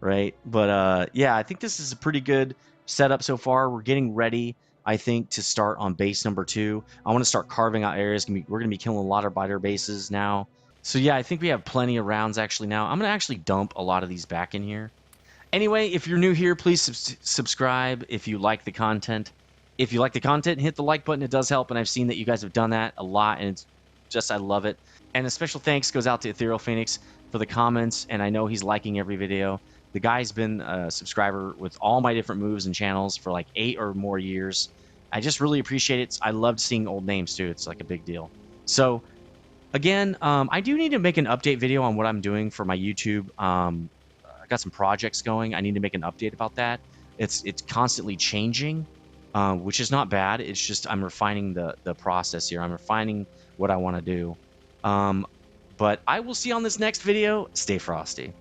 Right? But yeah, I think this is a pretty good setup so far. We're getting ready, I think, to start on base number 2. I want to start carving out areas. We're going to be killing a lot of biter bases now. So yeah, I think we have plenty of rounds actually now. I'm going to actually dump a lot of these back in here. Anyway, if you're new here, please subscribe if you like the content. If you like the content, hit the like button. It does help, and I've seen that you guys have done that a lot, and it's just, I love it. And a special thanks goes out to Ethereal Phoenix for the comments, and I know he's liking every video. The guy's been a subscriber with all my different moves and channels for like 8 or more years. I just really appreciate it. I loved seeing old names, too. It's like a big deal. So, again, I do need to make an update video on what I'm doing for my YouTube. I got some projects going. I need to make an update about that. It's constantly changing, which is not bad. It's just I'm refining the process here. I'm refining what I want to do. But I will see you on this next video. Stay frosty.